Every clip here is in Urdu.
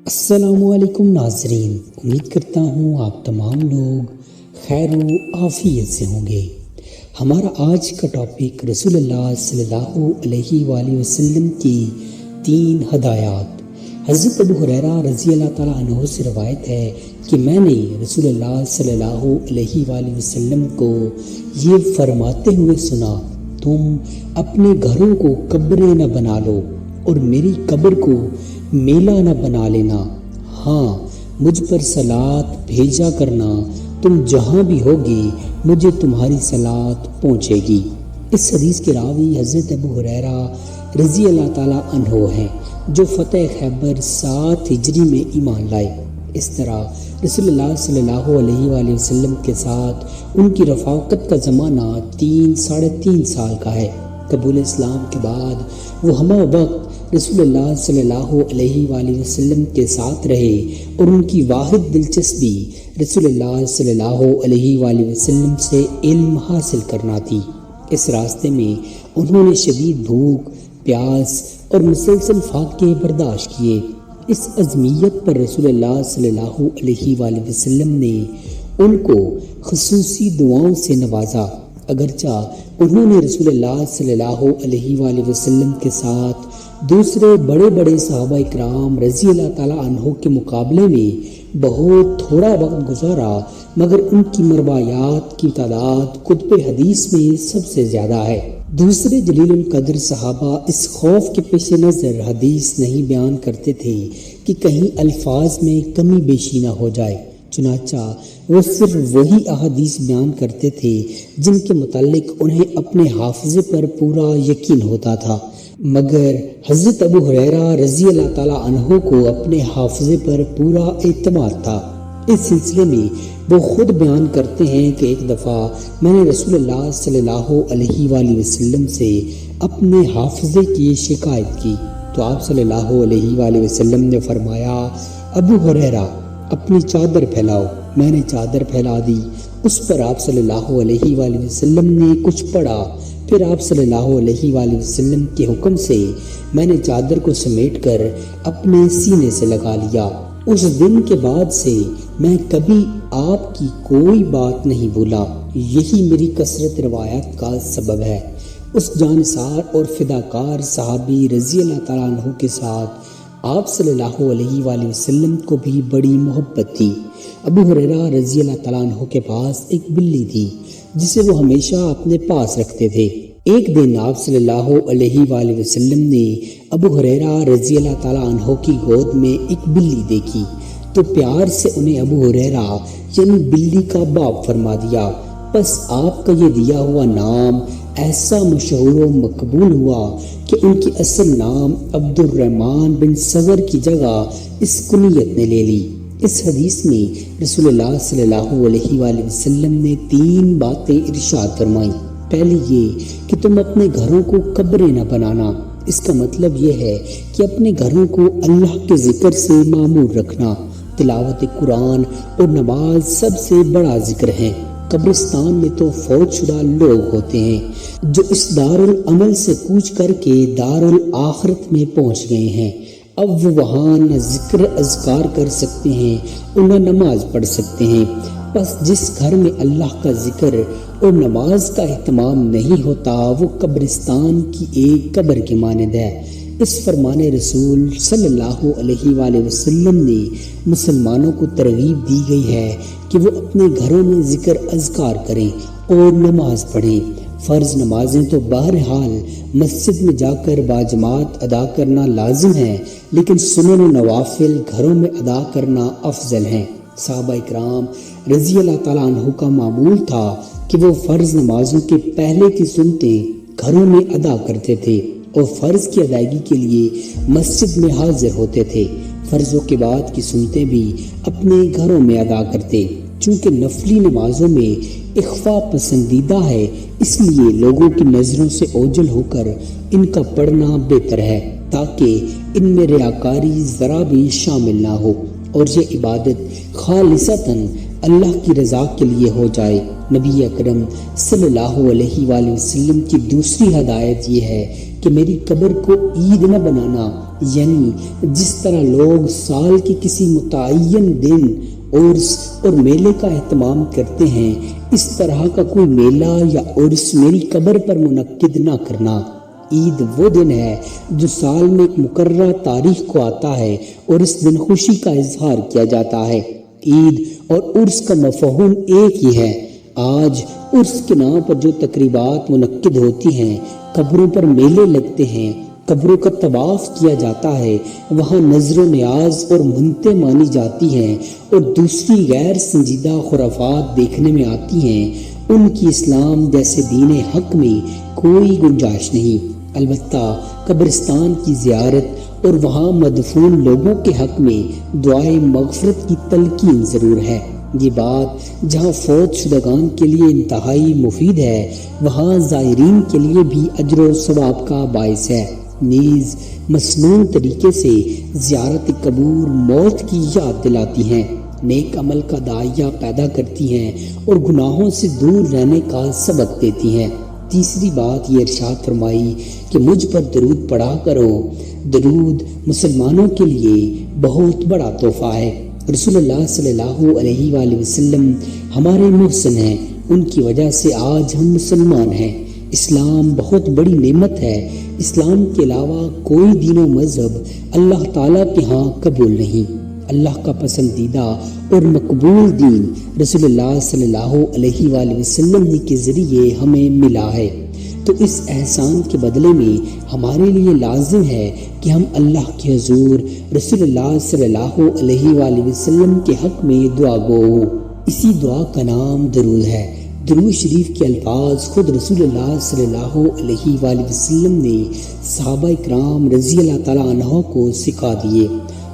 السلام علیکم ناظرین، امید کرتا ہوں آپ تمام لوگ خیر و عافیت سے ہوں گے۔ ہمارا آج کا ٹاپک رسول اللہ صلی اللہ علیہ وآلہ وسلم کی 3 ہدایات۔ حضرت ابو ہریرہ رضی اللہ تعالیٰ عنہ سے روایت ہے کہ میں نے رسول اللہ صلی اللہ علیہ وآلہ وسلم کو یہ فرماتے ہوئے سنا، تم اپنے گھروں کو قبریں نہ بنا لو اور میری قبر کو میلہ نہ بنا لینا، ہاں مجھ پر صلات بھیجا کرنا، تم جہاں بھی ہوگے مجھے تمہاری صلات پہنچے گی۔ اس حدیث کے راوی حضرت ابو ہریرہ رضی اللہ تعالیٰ عنہ ہیں، جو فتح خیبر 7 ہجری میں ایمان لائے۔ اس طرح رسول اللہ صلی اللہ علیہ وآلہ وسلم کے ساتھ ان کی رفاقت کا زمانہ 3-3.5 سال کا ہے۔ قبول اسلام کے بعد وہ ہمہ وقت رسول اللہ صلی اللہ علیہ وآلہ وسلم کے ساتھ رہے اور ان کی واحد دلچسپی رسول اللہ صلی اللہ علیہ وآلہ وسلم سے علم حاصل کرنا تھی۔ اس راستے میں انہوں نے شدید بھوک، پیاس اور مسلسل فاقے برداشت کیے۔ اس عزمیت پر رسول اللہ صلی اللہ علیہ وآلہ وسلم نے ان کو خصوصی دعاؤں سے نوازا۔ اگرچہ انہوں نے رسول اللہ صلی اللہ علیہ وآلہ وسلم کے ساتھ دوسرے بڑے بڑے صحابہ اکرام رضی اللہ تعالیٰ عنہ کے مقابلے میں بہت تھوڑا وقت گزارا، مگر ان کی مرویات کی تعداد کتب حدیث میں سب سے زیادہ ہے۔ دوسرے جلیل القدر صحابہ اس خوف کے پیش نظر حدیث نہیں بیان کرتے تھے کہ کہیں الفاظ میں کمی بیشی نہ ہو جائے، چنانچہ وہ صرف وہی احادیث بیان کرتے تھے جن کے متعلق انہیں اپنے حافظے پر پورا یقین ہوتا تھا، مگر حضرت ابو ہریرہ رضی اللہ تعالیٰ عنہ کو اپنے حافظے پر پورا اعتماد تھا۔ اس سلسلے میں وہ خود بیان کرتے ہیں کہ ایک دفعہ میں نے رسول اللہ صلی اللہ علیہ وآلہ وسلم سے اپنے حافظے کی شکایت کی تو آپ صلی اللہ علیہ وآلہ وسلم نے فرمایا، ابو ہریرہ اپنی چادر پھیلاؤ۔ میں نے چادر پھیلا دی، اس پر آپ صلی اللہ علیہ وآلہ وسلم نے کچھ پڑھا، پھر آپ صلی اللہ علیہ وآلہ وسلم کے حکم سے میں نے چادر کو سمیٹ کر اپنے سینے سے لگا لیا۔ اس دن کے بعد سے میں کبھی آپ کی کوئی بات نہیں بھولا۔ یہی میری کثرت روایات کا سبب ہے۔ اس جانثار اور فداکار صحابی رضی اللہ تعالیٰ عنہ کے ساتھ آپ صلی اللہ علیہ وآلہ وسلم کو بھی بڑی محبت تھی۔ ابو ہریرہ رضی اللہ تعالیٰ عنہ کے پاس ایک بلی تھی جسے وہ ہمیشہ اپنے پاس رکھتے تھے۔ ایک دن آپ صلی اللہ علیہ وآلہ وسلم نے ابو ہریرہ رضی اللہ تعالیٰ عنہ کی گود میں ایک بلی دیکھی تو پیار سے انہیں ابو ہریرہ یعنی بلی کا باپ فرما دیا۔ بس آپ کا یہ دیا ہوا نام ایسا مشہور و مقبول ہوا کہ ان کی اصل نام عبد الرحمن بن صغر کی جگہ اس کنیت نے لے لی۔ اس حدیث میں رسول اللہ صلی اللہ علیہ وآلہ وسلم نے 3 باتیں ارشاد فرمائیں۔ پہلی یہ کہ تم اپنے گھروں کو قبریں نہ بنانا۔ اس کا مطلب یہ ہے کہ اپنے گھروں کو اللہ کے ذکر سے معمور رکھنا۔ تلاوت قرآن اور نماز سب سے بڑا ذکر ہے۔ قبرستان میں تو فوت شدہ لوگ ہوتے ہیں جو اس دار العمل سے کوچ کر کے دار الآخرت میں پہنچ گئے ہیں۔ اب وہ وہاں نہ ذکر اذکار کر سکتے ہیں اور نہ نماز پڑھ سکتے ہیں۔ بس جس گھر میں اللہ کا ذکر اور نماز کا اہتمام نہیں ہوتا وہ قبرستان کی ایک قبر کے مانند ہے۔ اس فرمان رسول صلی اللہ علیہ وآلہ وسلم نے مسلمانوں کو ترغیب دی گئی ہے کہ وہ اپنے گھروں میں ذکر اذکار کریں اور نماز پڑھیں۔ فرض نمازیں تو بہرحال مسجد میں جا کر باجماعت ادا کرنا لازم ہے، لیکن سنن و نوافل گھروں میں ادا کرنا افضل ہیں۔ صحابہ اکرام رضی اللہ تعالیٰ عنہ کا معمول تھا کہ وہ فرض نمازوں کے پہلے کی سنتیں گھروں میں ادا کرتے تھے اور فرض کی ادائیگی کے لیے مسجد میں حاضر ہوتے تھے۔ فرضوں کے بعد کی سنتیں بھی اپنے گھروں میں ادا کرتے۔ چونکہ نفلی نمازوں میں اخفاء پسندیدہ ہے، اس لیے لوگوں کی نظروں سے اوجھل ہو کر ان کا پڑھنا بہتر ہے تاکہ ان میں ریاکاری ذرا بھی شامل نہ ہو اور یہ عبادت خالصتاً اللہ کی رضا کے لیے ہو جائے۔ نبی اکرم صلی اللہ علیہ وآلہ وسلم کی دوسری ہدایت یہ ہے کہ میری قبر کو عید نہ بنانا، یعنی جس طرح لوگ سال کے کسی متعین دن عرس اور میلے کا اہتمام کرتے ہیں، اس طرح کا کوئی میلہ یا عرس میری قبر پر منعقد نہ کرنا۔ عید وہ دن ہے جو سال میں ایک مقررہ تاریخ کو آتا ہے اور اس دن خوشی کا اظہار کیا جاتا ہے۔ عید اور عرس کا مفہوم ایک ہی ہے۔ آج عرس کے نام پر جو تقریبات منعقد ہوتی ہیں، قبروں پر میلے لگتے ہیں، قبروں کا طواف کیا جاتا ہے، وہاں نظر و نیاز اور منتیں مانی جاتی ہیں اور دوسری غیر سنجیدہ خرافات دیکھنے میں آتی ہیں، ان کی اسلام جیسے دین حق میں کوئی گنجائش نہیں۔ البتہ قبرستان کی زیارت اور وہاں مدفون لوگوں کے حق میں دعائے مغفرت کی تلقین ضرور ہے۔ یہ بات جہاں فوت شدگان کے لیے انتہائی مفید ہے، وہاں زائرین کے لیے بھی اجر و ثواب کا باعث ہے۔ نیز مسنون طریقے سے زیارت قبور موت کی یاد دلاتی ہیں، نیک عمل کا داعیہ پیدا کرتی ہیں اور گناہوں سے دور رہنے کا سبق دیتی ہیں۔ تیسری بات یہ ارشاد فرمائی کہ مجھ پر درود پڑھا کرو۔ درود مسلمانوں کے لیے بہت بڑا تحفہ ہے۔ رسول اللہ صلی اللہ علیہ وآلہ وسلم ہمارے محسن ہیں، ان کی وجہ سے آج ہم مسلمان ہیں۔ اسلام بہت بڑی نعمت ہے۔ اسلام کے علاوہ کوئی دین و مذہب اللہ تعالیٰ کے ہاں قبول نہیں۔ اللہ کا پسندیدہ اور مقبول دین رسول اللہ صلی اللہ علیہ وآلہ وسلم کے ذریعے ہمیں ملا ہے، تو اس احسان کے بدلے میں ہمارے لیے لازم ہے کہ ہم اللہ کے حضور رسول اللہ صلی اللہ علیہ وآلہ وسلم کے حق میں دعا گو ہوں۔ اسی دعا کا نام درود ہے۔ درود شریف کے الفاظ خود رسول اللہ صلی اللہ علیہ وآلہ وسلم نے صحابہ اکرام رضی اللہ تعالیٰ عنہ کو سکھا دیے۔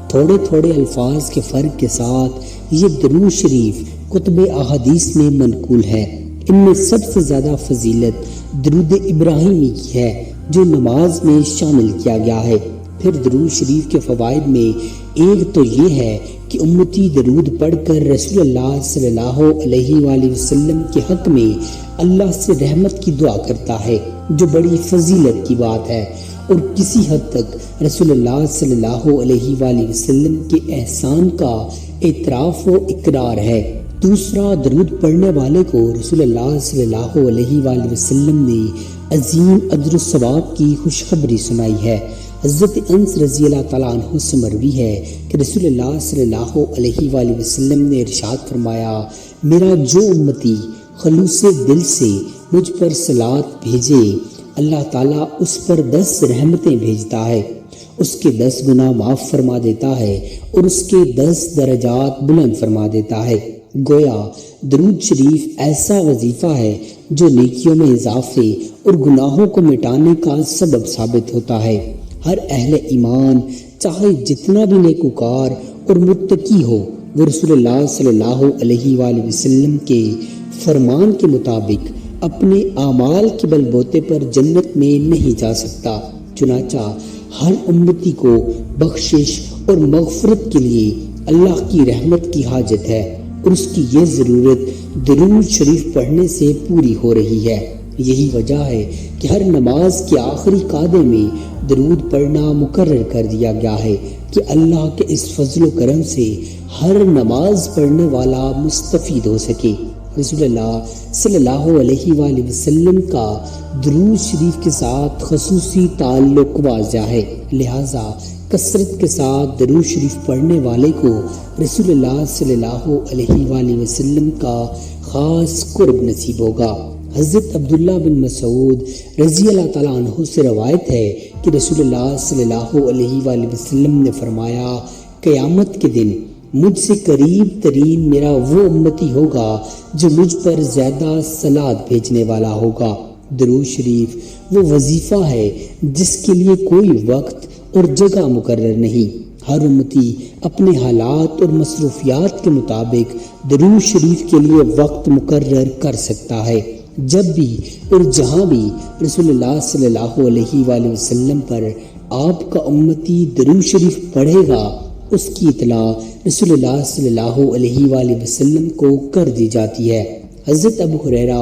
تھوڑے تھوڑے الفاظ کے فرق کے ساتھ یہ درود شریف کتب احادیث میں منقول ہے۔ ان میں سب سے زیادہ فضیلت درود ابراہیمی کی ہے جو نماز میں شامل کیا گیا ہے۔ پھر درود شریف کے فوائد میں ایک تو یہ ہے کہ امتی درود پڑھ کر رسول اللہ صلی اللہ علیہ وآلہ وسلم کے حق میں اللہ سے رحمت کی دعا کرتا ہے، جو بڑی فضیلت کی بات ہے اور کسی حد تک رسول اللہ صلی اللہ علیہ وآلہ وسلم کے احسان کا اعتراف و اقرار ہے۔ دوسرا، درود پڑھنے والے کو رسول اللہ صلی اللہ علیہ وآلہ وسلم نے عظیم اجر و ثواب کی خوشخبری سنائی ہے۔ حضرت انس رضی اللہ تعالیٰ عنہ سے مروی ہے کہ رسول اللہ صلی اللہ علیہ وآلہ وسلم نے ارشاد فرمایا، میرا جو امتی خلوص دل سے مجھ پر صلات بھیجے، اللہ تعالیٰ اس پر 10 رحمتیں بھیجتا ہے، اس کے 10 گناہ معاف فرما دیتا ہے اور اس کے 10 درجات بلند فرما دیتا ہے۔ گویا درود شریف ایسا وظیفہ ہے جو نیکیوں میں اضافے اور گناہوں کو مٹانے کا سبب ثابت ہوتا ہے۔ ہر اہل ایمان چاہے جتنا بھی نیکوکار اور متقی ہو، وہ رسول اللہ صلی اللہ علیہ وآلہ وسلم کے فرمان کے مطابق اپنے اعمال کے بل بوتے پر جنت میں نہیں جا سکتا۔ چنانچہ ہر امتی کو بخشش اور مغفرت کے لیے اللہ کی رحمت کی حاجت ہے اور اس کی یہ ضرورت درود شریف پڑھنے سے پوری ہو رہی ہے۔ یہی وجہ ہے کہ ہر نماز کے آخری قعدے میں درود پڑھنا مقرر کر دیا گیا ہے کہ اللہ کے اس فضل و کرم سے ہر نماز پڑھنے والا مستفید ہو سکے۔ رسول اللہ صلی اللہ علیہ وآلہ وسلم کا درود شریف کے ساتھ خصوصی تعلق واضح ہے، لہٰذا کثرت کے ساتھ درود شریف پڑھنے والے کو رسول اللہ صلی اللہ علیہ وآلہ وسلم کا خاص قرب نصیب ہوگا۔ حضرت عبداللہ بن مسعود رضی اللہ تعالیٰ عنہ سے روایت ہے کہ رسول اللہ صلی اللہ علیہ وآلہ وسلم نے فرمایا، قیامت کے دن مجھ سے قریب ترین میرا وہ امتی ہوگا جو مجھ پر زیادہ صلات بھیجنے والا ہوگا۔ درود شریف وہ وظیفہ ہے جس کے لیے کوئی وقت اور جگہ مقرر نہیں۔ ہر امتی اپنے حالات اور مصروفیات کے مطابق درود شریف کے لیے وقت مقرر کر سکتا ہے۔ جب بھی اور جہاں بھی رسول اللہ صلی اللہ علیہ وآلہ وسلم پر آپ کا امتی درود شریف پڑھے گا، اس کی اطلاع رسول اللہ صلی اللہ علیہ وآلہ وسلم کو کر دی جاتی ہے۔ حضرت ابو ہریرہ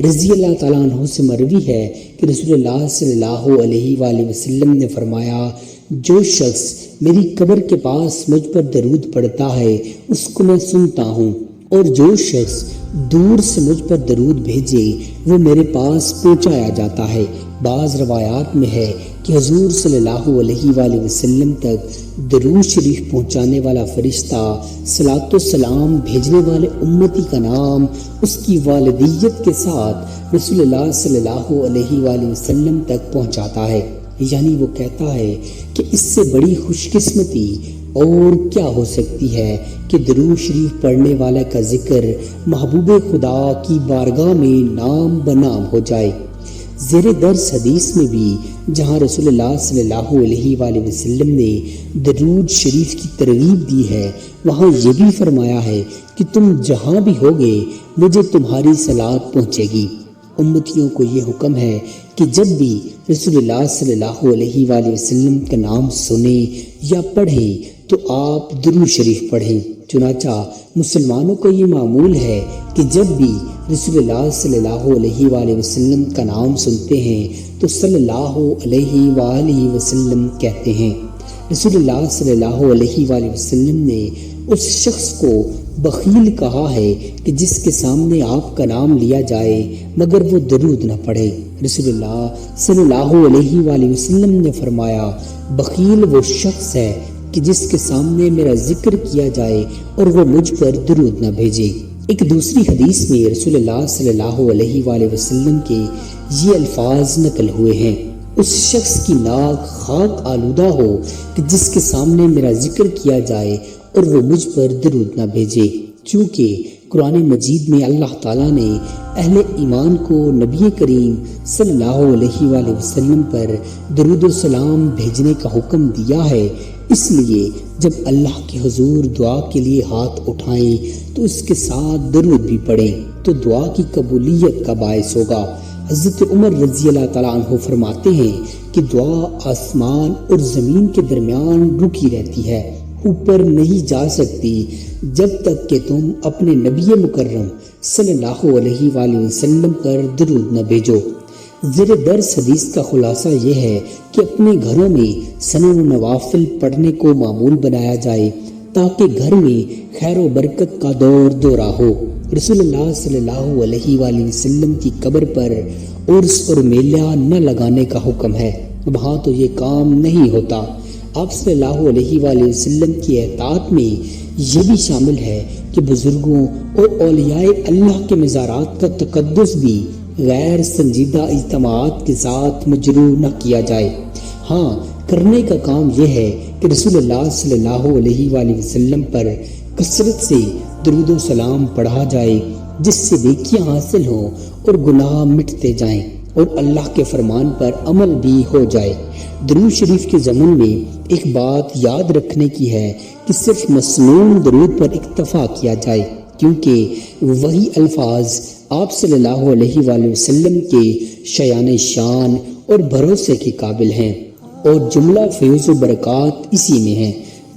رضی اللہ تعالیٰ عنہ سے مروی ہے کہ رسول اللہ صلی اللہ علیہ وآلہ وسلم نے فرمایا، جو شخص میری قبر کے پاس مجھ پر درود پڑھتا ہے اس کو میں سنتا ہوں، اور جو شخص دور سے مجھ پر درود بھیجے وہ میرے پاس پہنچایا جاتا ہے۔ بعض روایات میں ہے کہ حضور صلی اللہ علیہ وآلہ وسلم تک درود شریف پہنچانے والا فرشتہ صلاۃ و سلام بھیجنے والے امتی کا نام اس کی والدیت کے ساتھ رسول اللہ صلی اللہ علیہ وآلہ وسلم تک پہنچاتا ہے۔ یعنی وہ کہتا ہے کہ اس سے بڑی خوش قسمتی اور کیا ہو سکتی ہے کہ درود شریف پڑھنے والے کا ذکر محبوب خدا کی بارگاہ میں نام بنام ہو جائے۔ زیر درس حدیث میں بھی جہاں رسول اللہ صلی اللہ علیہ وآلہ وسلم نے درود شریف کی ترغیب دی ہے، وہاں یہ بھی فرمایا ہے کہ تم جہاں بھی ہوگے مجھے تمہاری صلات پہنچے گی۔ امتیوں کو یہ حکم ہے کہ جب بھی رسول اللہ صلی اللہ علیہ وآلہ وسلم کا نام سنیں یا پڑھیں تو آپ درود شریف پڑھیں۔ چنانچہ مسلمانوں کو یہ معمول ہے کہ جب بھی رسول اللہ صلی اللہ علیہ وآلہ وسلم کا نام سنتے ہیں تو صلی اللہ علیہ وآلہ وسلم کہتے ہیں۔ رسول اللہ صلی اللہ علیہ وآلہ وسلم نے اس شخص کو بخیل کہا ہے کہ جس کے سامنے آپ کا نام لیا جائے مگر وہ درود نہ پڑھے۔ رسول اللہ صلی اللہ علیہ وآلہ وسلم نے فرمایا، بخیل وہ شخص ہے کہ جس کے سامنے میرا ذکر کیا جائے اور وہ مجھ پر درود نہ بھیجے۔ ایک دوسری حدیث میں رسول اللہ صلی اللہ علیہ وآلہ وسلم کے یہ الفاظ نقل ہوئے ہیں، اس شخص کی ناک خاک آلودہ ہو کہ جس کے سامنے میرا ذکر کیا جائے اور وہ مجھ پر درود نہ بھیجے۔ چونکہ قرآن مجید میں اللہ تعالیٰ نے اہل ایمان کو نبی کریم صلی اللہ علیہ وآلہ وسلم پر درود و سلام بھیجنے کا حکم دیا ہے، اس لیے جب اللہ کے حضور دعا کے لیے ہاتھ اٹھائیں تو اس کے ساتھ درود بھی پڑھیں تو دعا کی قبولیت کا باعث ہوگا۔ حضرت عمر رضی اللہ تعالیٰ عنہ فرماتے ہیں کہ دعا آسمان اور زمین کے درمیان رکی رہتی ہے، اوپر نہیں جا سکتی جب تک کہ تم اپنے نبی مکرم صلی اللہ علیہ وآلہ وسلم پر درود نہ بھیجو۔ زیر درس حدیث کا خلاصہ یہ ہے کہ اپنے گھروں میں سنن و نوافل پڑھنے کو معمول بنایا جائے تاکہ گھر میں خیر و برکت کا دور دورہ ہو۔ رسول اللہ صلی اللہ علیہ وآلہ وسلم کی قبر پر عرس اور میلہ نہ لگانے کا حکم ہے، وہاں تو یہ کام نہیں ہوتا۔ آپ صلی اللہ علیہ وآلہ وسلم کی اطاعت میں یہ بھی شامل ہے کہ بزرگوں اور اولیاء اللہ کے مزارات کا تقدس بھی غیر سنجیدہ اجتماعات کے ساتھ مجروح نہ کیا جائے۔ ہاں، کرنے کا کام یہ ہے کہ رسول اللہ صلی اللہ علیہ وآلہ وسلم پر کثرت سے درود و سلام پڑھا جائے جس سے نیکیاں حاصل ہوں اور گناہ مٹتے جائیں اور اللہ کے فرمان پر عمل بھی ہو جائے۔ درود شریف کے ضمن میں ایک بات یاد رکھنے کی ہے کہ صرف مسنون درود پر اکتفا کیا جائے، کیونکہ وہی الفاظ آپ صلی اللہ علیہ وآلہ وسلم کے شایان شان اور بھروسے کے قابل ہیں اور جملہ فیض و برکات اسی میں ہیں۔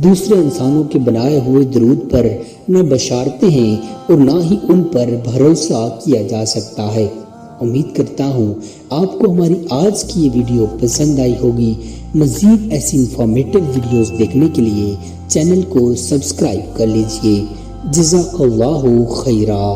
دوسرے انسانوں کے بنائے ہوئے درود پر نہ بشارتیں ہیں اور نہ ہی ان پر بھروسہ کیا جا سکتا ہے۔ امید کرتا ہوں آپ کو ہماری آج کی یہ ویڈیو پسند آئی ہوگی۔ مزید ایسی انفارمیٹیو ویڈیوز دیکھنے کے لیے چینل کو سبسکرائب کر لیجئے۔ جزاک اللہ خیرہ۔